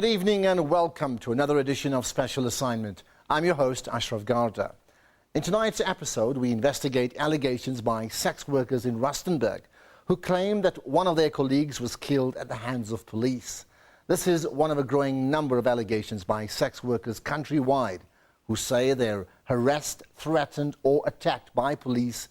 Good evening and welcome to another edition of Special Assignment. I'm your host, Ashraf Garda. In tonight's episode, we investigate allegations by sex workers in Rustenburg who claim that one of their colleagues was killed at the hands of police. This is one of a growing number of allegations by sex workers countrywide who say they're harassed, threatened or attacked by police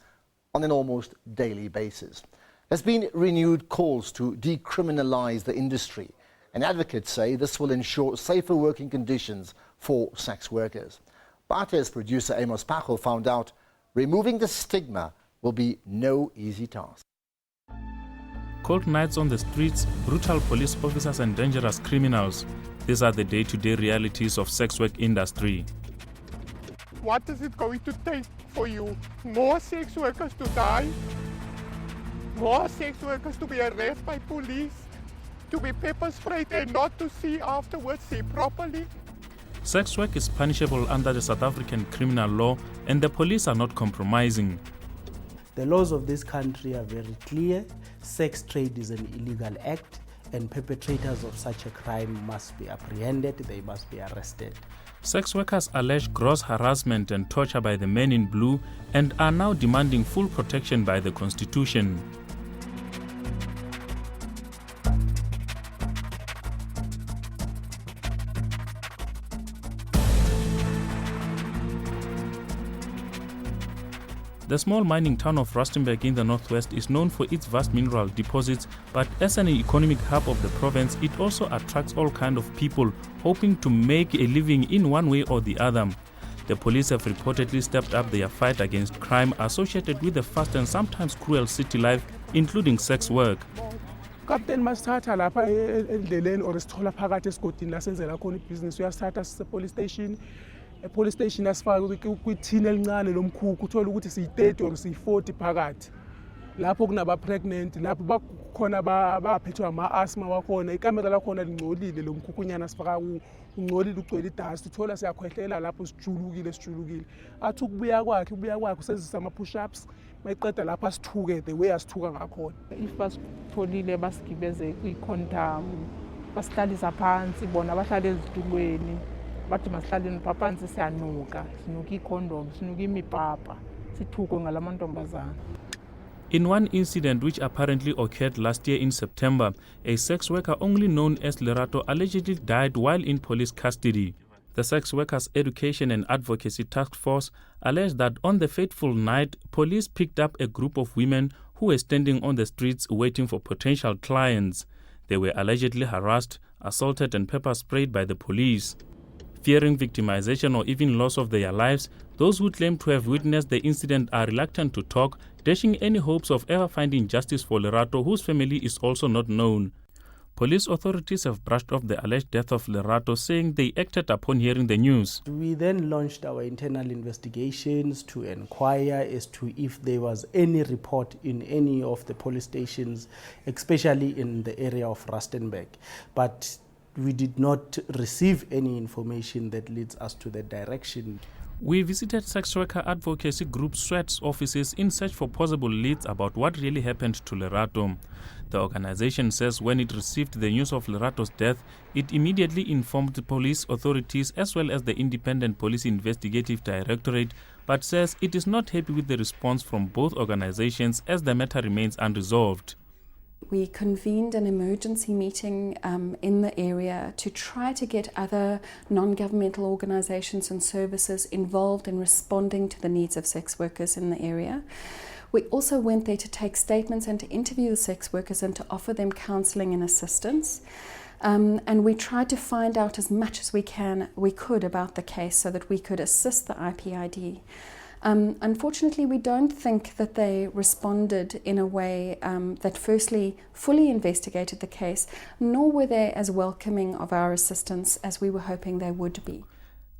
on an almost daily basis. There's been renewed calls to decriminalize the industry, and advocates say this will ensure safer working conditions for sex workers. But as producer Amos Pacho found out, removing the stigma will be no easy task. Cold nights on the streets, brutal police officers and dangerous criminals. These are the day-to-day realities of sex work industry. What is it going to take for you? More sex workers to die? More sex workers to be arrested by police? To be pepper sprayed and not to see afterwards, see properly? Sex work is punishable under the South African criminal law, and the police are not compromising. The laws of this country are very clear. Sex trade is an illegal act, and perpetrators of such a crime must be apprehended, they must be arrested. Sex workers allege gross harassment and torture by the men in blue and are now demanding full protection by the Constitution. The small mining town of Rustenburg in the northwest is known for its vast mineral deposits, but as an economic hub of the province, it also attracts all kinds of people hoping to make a living in one way or the other. The police have reportedly stepped up their fight against crime associated with the fast and sometimes cruel city life, including sex work. Captain masithatha lapha endleleni or sithola phakathi esigodini la senzela khona ibhizinisi uyasithatha sise police station. Police station asifake kwithini elincane lomkhukhu uthola ukuthi siyi30 or siyi40 phakathi. Lapho kunaba pregnant, lapho bakhona baphethwe ama-asthma wakhona, ikamera lakhona lingcolile lo mkhukhunyana sifaka ungcolile ugcwele idust, uthola siyakhwehlela lapho sijulukile. Athi ukubuya kwakhe usenzisa ama-push ups, mayiqeda lapho asithuke the way asithuka ngakhona. If basitholile basigibeze kwi-condom, basihlalisa phansi bona bahlala ezitulweni. Bathi masihlaleni phansi siyanuka, sinuka ikhondom, sinuka imipapa, sithukwe ngalamantombazana. In one incident which apparently occurred last year in September, a sex worker only known as Lerato allegedly died while in police custody. The Sex Workers Education and Advocacy Task Force alleged that on the fateful night, police picked up a group of women who were standing on the streets waiting for potential clients. They were allegedly harassed, assaulted and pepper sprayed by the police. Fearing victimization or even loss of their lives, those who claim to have witnessed the incident are reluctant to talk, dashing any hopes of ever finding justice for Lerato, whose family is also not known. Police authorities have brushed off the alleged death of Lerato, saying they acted upon hearing the news. We then launched our internal investigations to inquire as to if there was any report in any of the police stations, especially in the area of Rustenburg. But we did not receive any information that leads us to that direction. We visited sex worker advocacy group SWAT's offices in search for possible leads about what really happened to Lerato. The organization says when it received the news of Lerato's death, it immediately informed the police authorities as well as the Independent Police Investigative Directorate, but says it is not happy with the response from both organizations as the matter remains unresolved. We convened an emergency meeting in the area to try to get other non-governmental organizations and services involved in responding to the needs of sex workers in the area. We also went there to take statements and to interview the sex workers and to offer them counselling and assistance. And we tried to find out as much as we could about the case so that we could assist the IPID. Unfortunately, we don't think that they responded in a way that firstly fully investigated the case, nor were they as welcoming of our assistance as we were hoping they would be.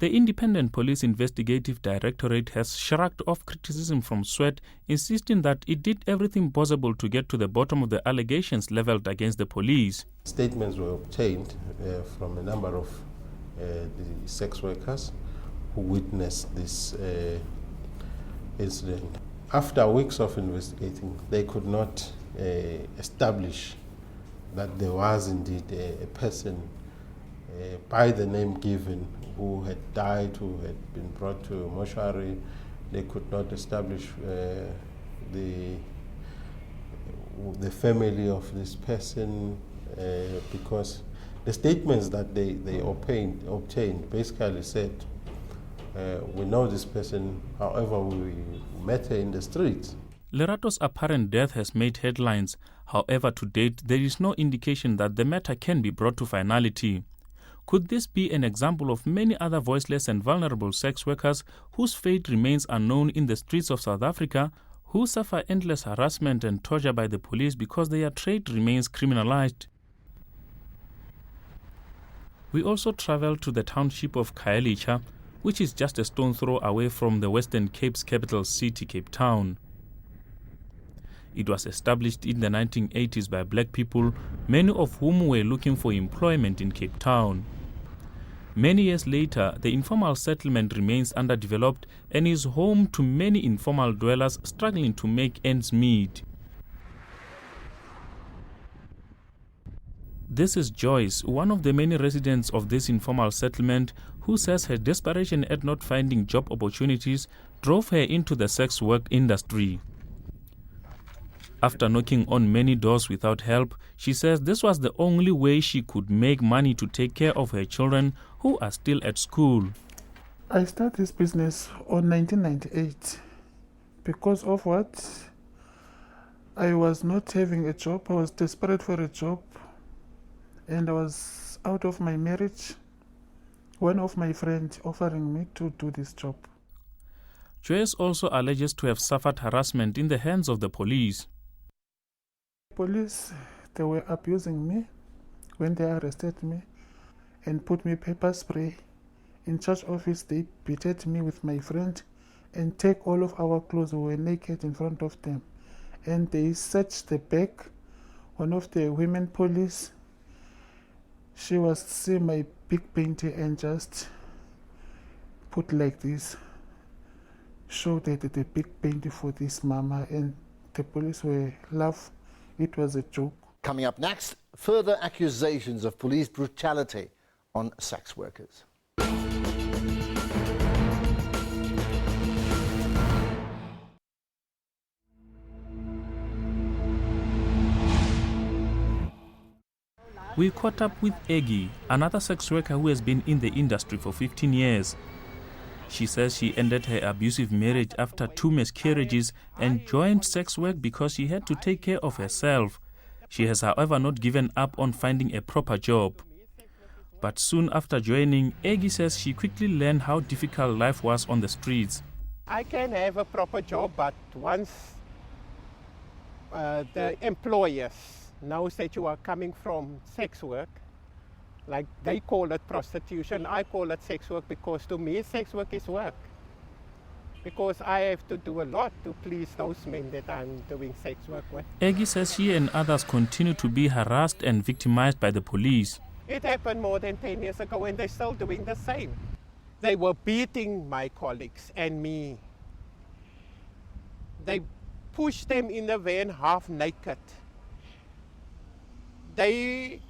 The Independent Police Investigative Directorate has shrugged off criticism from SWAT, insisting that it did everything possible to get to the bottom of the allegations leveled against the police. Statements were obtained from a number of the sex workers who witnessed this incident. After weeks of investigating, they could not establish that there was indeed a person by the name given who had died, who had been brought to mortuary. They could not establish the family of this person because the statements that they obtained basically said, we know this person, however we met her in the streets. Lerato's apparent death has made headlines. However, to date, there is no indication that the matter can be brought to finality. Could this be an example of many other voiceless and vulnerable sex workers whose fate remains unknown in the streets of South Africa, who suffer endless harassment and torture by the police because their trade remains criminalized? We also traveled to the township of Khayelitsha, which is just a stone throw away from the Western Cape's capital city, Cape Town. It was established in the 1980s by black people, many of whom were looking for employment in Cape Town. Many years later, the informal settlement remains underdeveloped and is home to many informal dwellers struggling to make ends meet. This is Joyce, one of the many residents of this informal settlement, who says her desperation at not finding job opportunities drove her into the sex work industry. After knocking on many doors without help, she says this was the only way she could make money to take care of her children who are still at school. I started this business on 1998 because of what? I was not having a job. I was desperate for a job and I was out of my marriage. One of my friends offering me to do this job. Joyce also alleges to have suffered harassment in the hands of the police. Police, they were abusing me when they arrested me and put me pepper spray. In church office, they beated me with my friend and take all of our clothes. We were naked in front of them. And they searched the back. One of the women police, she was seeing my big painting and just put like this. Show that the big painting for this mama, and the police were laugh. It was a joke. Coming up next, further accusations of police brutality on sex workers. We caught up with Eggy, another sex worker who has been in the industry for 15 years. She says she ended her abusive marriage after 2 miscarriages and joined sex work because she had to take care of herself. She has, however, not given up on finding a proper job. But soon after joining, Eggy says she quickly learned how difficult life was on the streets. I can have a proper job, but once the employers knows that you are coming from sex work, like they call it prostitution, I call it sex work because to me sex work is work. Because I have to do a lot to please those men that I'm doing sex work with. Eggy says she and others continue to be harassed and victimized by the police. It happened more than 10 years ago and they're still doing the same. They were beating my colleagues and me. They pushed them in the van half naked. They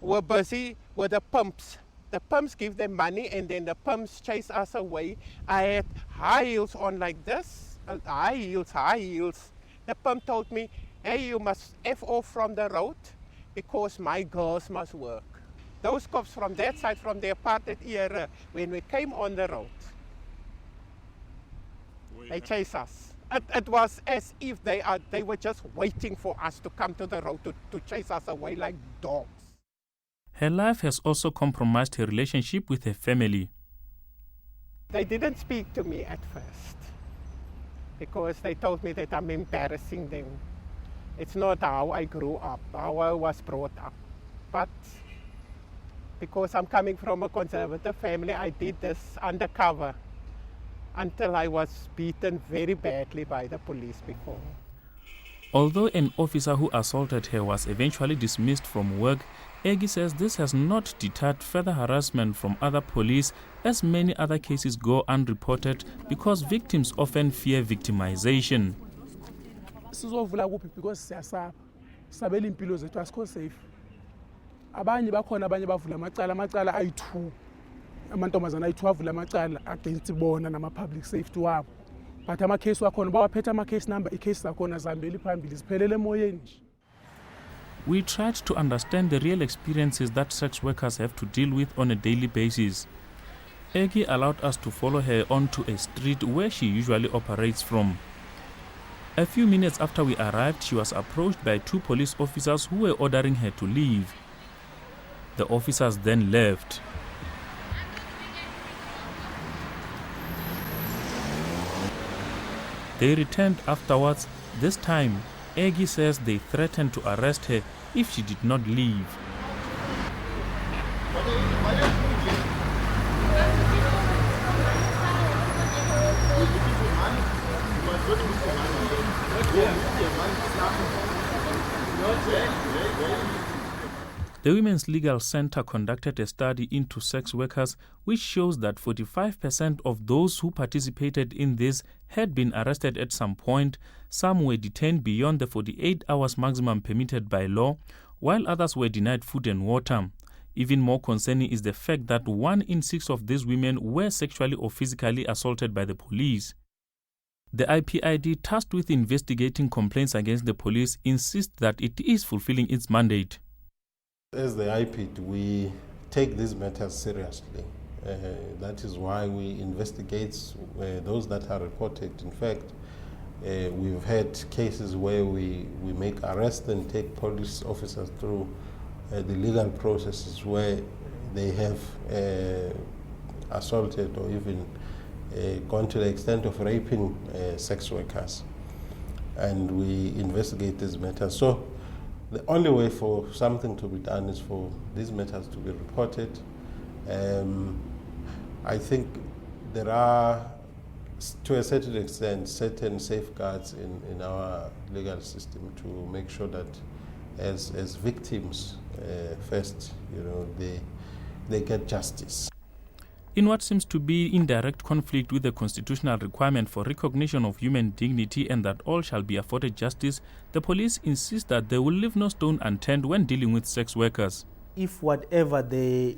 were busy with the pumps. The pumps give them money and then the pumps chase us away. I had high heels on like this, high heels. The pump told me, hey, you must F off from the road because my girls must work. Those cops from that side, from the apartheid era, when we came on the road, they chased us. It was as if they were just waiting for us to come to the road to chase us away like dogs. Her life has also compromised her relationship with her family. They didn't speak to me at first because they told me that I'm embarrassing them. It's not how I grew up, how I was brought up. But because I'm coming from a conservative family, I did this undercover until I was beaten very badly by the police before. Although an officer who assaulted her was eventually dismissed from work, Eggy says this has not deterred further harassment from other police, as many other cases go unreported because victims often fear victimization. Sizovula kuphi because siyasaba. Sabela impilo zethu asikho safe. abanye bakhona abanye bavula amacala ayi-2 amantombazana ayi-2 avula amacala against bona nama-public safety wabo, but amakhesi wakhona bawaphethe ama-case number, ikhesi zakhona zihambeli phambili ziphelele emoyeni nje. We tried to understand the real experiences that sex workers have to deal with on a daily basis. Eggie allowed us to follow her onto a street where she usually operates from. A few minutes after we arrived, she was approached by 2 police officers who were ordering her to leave. The officers then left. They returned afterwards. This time, Eggie says they threatened to arrest her if she did not leave. The Women's Legal Center conducted a study into sex workers which shows that 45% of those who participated in this had been arrested at some point, some were detained beyond the 48 hours maximum permitted by law, while others were denied food and water. Even more concerning is the fact that 1 in 6 of these women were sexually or physically assaulted by the police. The IPID, tasked with investigating complaints against the police, insists that it is fulfilling its mandate. As the IPID, we take these matters seriously. That is why we investigate those that are reported. In fact, we've had cases where we make arrests and take police officers through the legal processes where they have assaulted or even gone to the extent of raping sex workers. And we investigate these matters. So the only way for something to be done is for these matters to be reported. I think there are, to a certain extent, certain safeguards in our legal system to make sure that as victims, first, they get justice. In what seems to be in direct conflict with the constitutional requirement for recognition of human dignity and that all shall be afforded justice, the police insist that they will leave no stone unturned when dealing with sex workers. If whatever they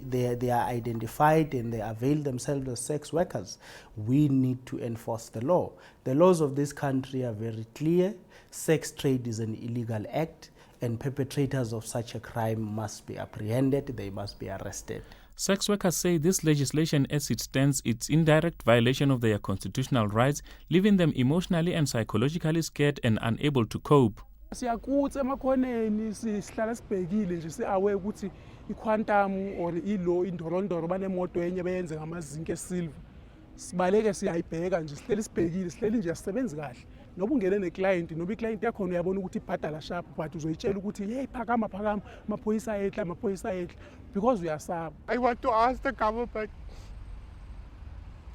are identified and they avail themselves as sex workers, we need to enforce the law. The laws of this country are very clear. Sex trade is an illegal act, and perpetrators of such a crime must be apprehended, they must be arrested. Sex workers say this legislation as it stands is in direct violation of their constitutional rights, leaving them emotionally and psychologically scared and unable to cope. Siyakutse emakhoneni sihlala sibhekile nje si-aware ukuthi iquantum or ilo indorondoro banemoto enye beyenze ngamazinki esilver. Sibaleke siyayibheka nje sihleli sibhekile sihleli nje asisebenzi kahle. Noba ungene neclient noba iclient yakhona uyabona ukuthi ibhadala sharp but uzoyitshela ukuthi hey phakama amaphoyisa ayehla because uyasaba. I want to ask the government,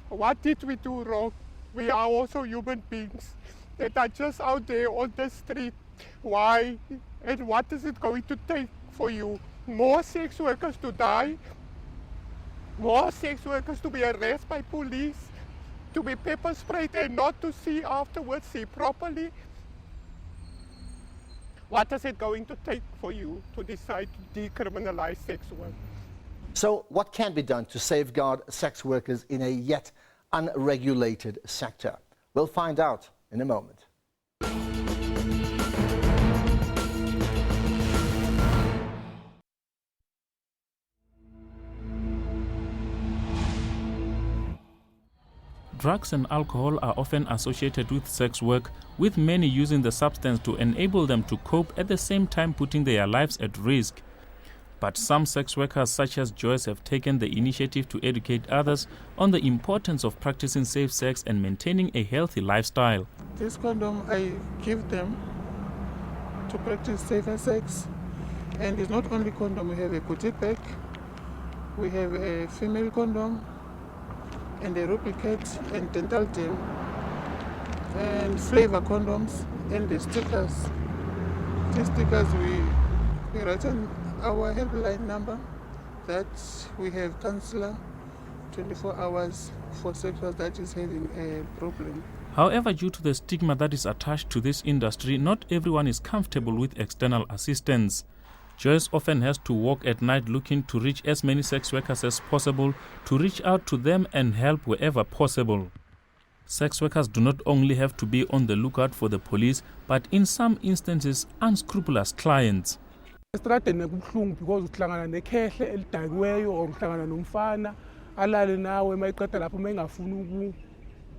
what did we do wrong? We are also human beings that are just out there on the street. Why? And what is it going to take for you? More sex workers to die? More sex workers to be arrested by police? To be pepper sprayed and not to see afterwards, see properly? What is it going to take for you to decide to decriminalize sex work? So what can be done to safeguard sex workers in a yet unregulated sector? We'll find out in a moment. Drugs and alcohol are often associated with sex work, with many using the substance to enable them to cope, at the same time putting their lives at risk. But some sex workers, such as Joyce, have taken the initiative to educate others on the importance of practicing safe sex and maintaining a healthy lifestyle. This condom I give them to practice safer sex, and it's not only condom, we have a boutique bag, we have a female condom, and a replicate and dental gel, and flavor condoms, and the stickers. These stickers we write on our helpline number that we have counselor 24 hours for sexual that is having a problem. However, due to the stigma that is attached to this industry, not everyone is comfortable with external assistance. Joyce often has to walk at night looking to reach as many sex workers as possible, to reach out to them and help wherever possible. Sex workers do not only have to be on the lookout for the police, but in some instances, unscrupulous clients. Estradeni kubuhlungu because uhlangana nekhehle elidakiweyo or uhlangana nomfana alale nawe mayiqeda lapho mengafuni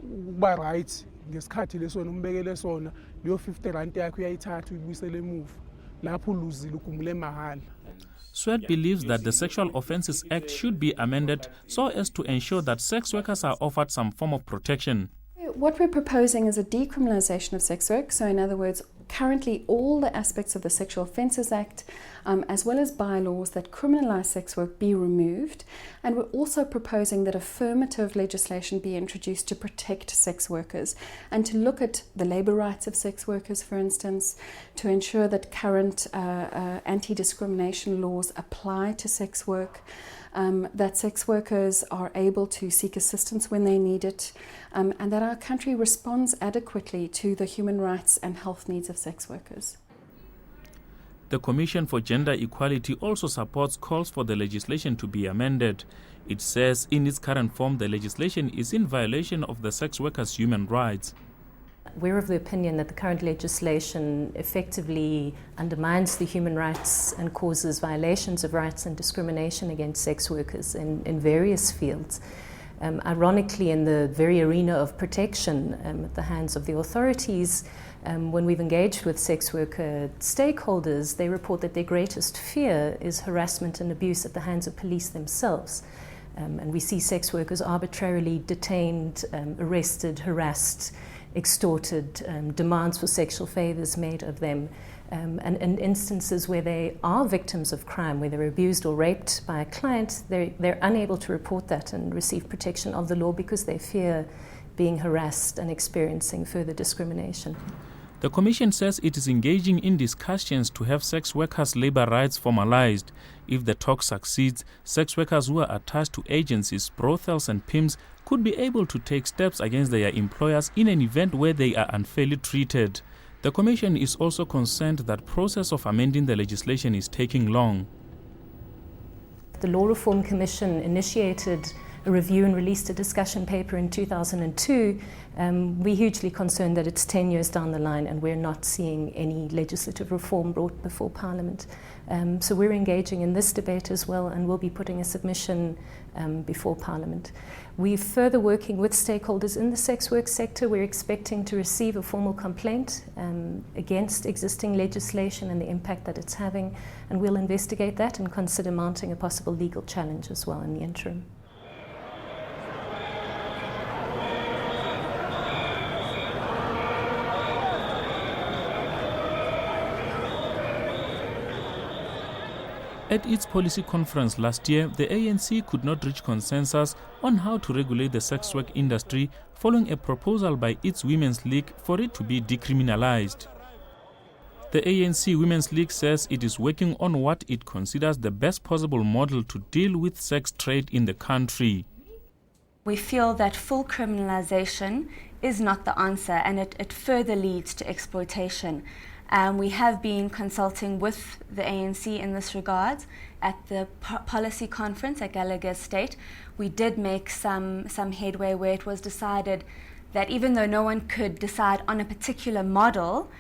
ukuba right ngesikhathi leso nombekele sona leyo 50 rand yakho uyayithatha uyibuyisele emuva lapho uluzile ugumule mahala. Swed believes that the Sexual Offences Act should be amended so as to ensure that sex workers are offered some form of protection. What we're proposing is a decriminalisation of sex work. So in other words, currently all the aspects of the Sexual Offences Act, as well as bylaws that criminalise sex work, be removed. And we're also proposing that affirmative legislation be introduced to protect sex workers and to look at the labour rights of sex workers, for instance, to ensure that current anti-discrimination laws apply to sex work, that sex workers are able to seek assistance when they need it, and that our country responds adequately to the human rights and health needs of sex workers. The Commission for Gender Equality also supports calls for the legislation to be amended. It says in its current form the legislation is in violation of the sex workers' human rights. We're of the opinion that the current legislation effectively undermines the human rights and causes violations of rights and discrimination against sex workers in various fields. Ironically, in the very arena of protection at the hands of the authorities, when we've engaged with sex worker stakeholders, they report that their greatest fear is harassment and abuse at the hands of police themselves. And we see sex workers arbitrarily detained, arrested, harassed, extorted, demands for sexual favours made of them, and in instances where they are victims of crime, where they're abused or raped by a client, they're unable to report that and receive protection of the law because they fear being harassed and experiencing further discrimination. The Commission says it is engaging in discussions to have sex workers' labour rights formalised. If the talk succeeds, sex workers who are attached to agencies, brothels and pimps could be able to take steps against their employers in an event where they are unfairly treated. The Commission is also concerned that process of amending the legislation is taking long. The Law Reform Commission initiated a review and released a discussion paper in 2002. We're hugely concerned that it's 10 years down the line and we're not seeing any legislative reform brought before Parliament. So we're engaging in this debate as well, and we'll be putting a submission before Parliament. We're further working with stakeholders in the sex work sector. We're expecting to receive a formal complaint against existing legislation and the impact that it's having, and we'll investigate that and consider mounting a possible legal challenge as well in the interim. At its policy conference last year, the ANC could not reach consensus on how to regulate the sex work industry following a proposal by its Women's League for it to be decriminalized. The ANC Women's League says it is working on what it considers the best possible model to deal with sex trade in the country. We feel that full criminalization is not the answer, and it further leads to exploitation. We have been consulting with the ANC in this regard. At the policy conference at Gallagher Estate, we did make some headway where it was decided that even though no one could decide on a particular model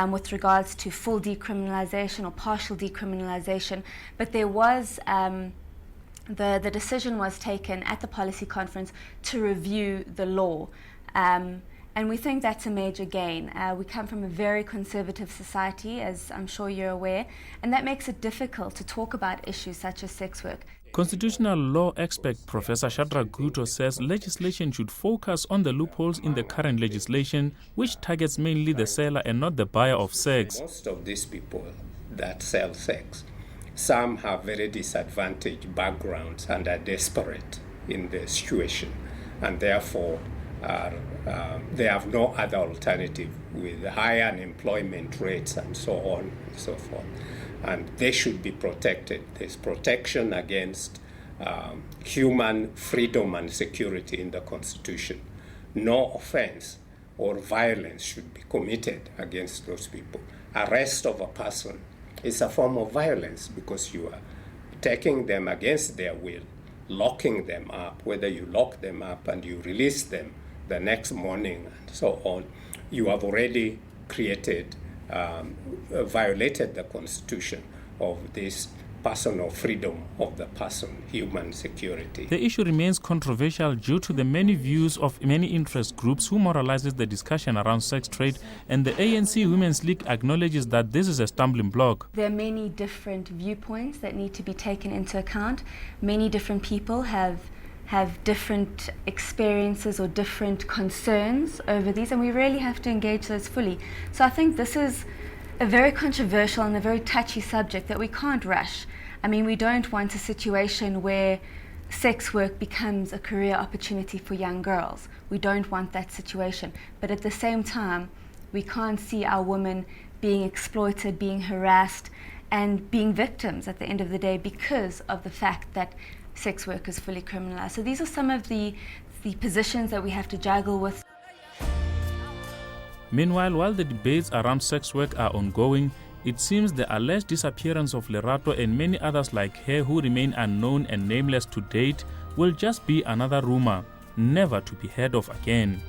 with regards to full decriminalization or partial decriminalization, but there was the decision was taken at the policy conference to review the law. And we think that's a major gain. We come from a very conservative society, as I'm sure you're aware, and that makes it difficult to talk about issues such as sex work. Constitutional law expert Professor Shadrack Guto says legislation should focus on the loopholes in the current legislation, which targets mainly the seller and not the buyer of sex. Most of these people that sell sex, some have very disadvantaged backgrounds and are desperate in the situation, and therefore they have no other alternative with high unemployment rates and so on and so forth. And they should be protected. There's protection against human freedom and security in the Constitution. No offense or violence should be committed against those people. Arrest of a person is a form of violence because you are taking them against their will, locking them up, whether you lock them up and you release them the next morning and so on. You have already created, violated the constitution of this personal freedom of the person, human security. The issue remains controversial due to the many views of many interest groups who moralizes the discussion around sex trade, and the ANC Women's League acknowledges that this is a stumbling block. There are many different viewpoints that need to be taken into account. Many different people have different experiences or different concerns over these, and we really have to engage those fully. So I think this is a very controversial and a very touchy subject that we can't rush. I mean, we don't want a situation where sex work becomes a career opportunity for young girls. We don't want that situation. But at the same time, we can't see our women being exploited, being harassed, and being victims at the end of the day because of the fact that sex work is fully criminalized. So these are some of the positions that we have to juggle with. Meanwhile, while the debates around sex work are ongoing, it seems the alleged disappearance of Lerato and many others like her who remain unknown and nameless to date will just be another rumor, never to be heard of again.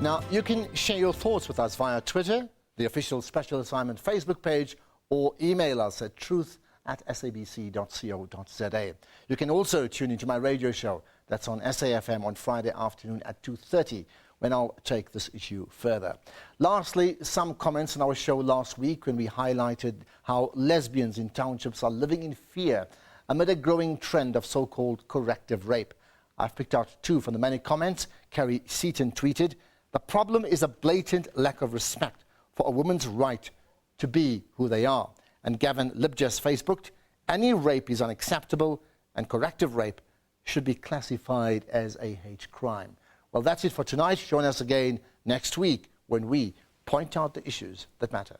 Now, you can share your thoughts with us via Twitter, the official Special Assignment Facebook page, or email us at truth@sabc.co.za. You can also tune into my radio show that's on SAFM on Friday afternoon at 2:30, when I'll take this issue further. Lastly, some comments on our show last week when we highlighted how lesbians in townships are living in fear amid a growing trend of so-called corrective rape. I've picked out two from the many comments. Kerry Seaton tweeted, "The problem is a blatant lack of respect for a woman's right to be who they are." And Gavin Libjes Facebooked, "Any rape is unacceptable and corrective rape should be classified as a hate crime." Well, that's it for tonight. Join us again next week when we point out the issues that matter.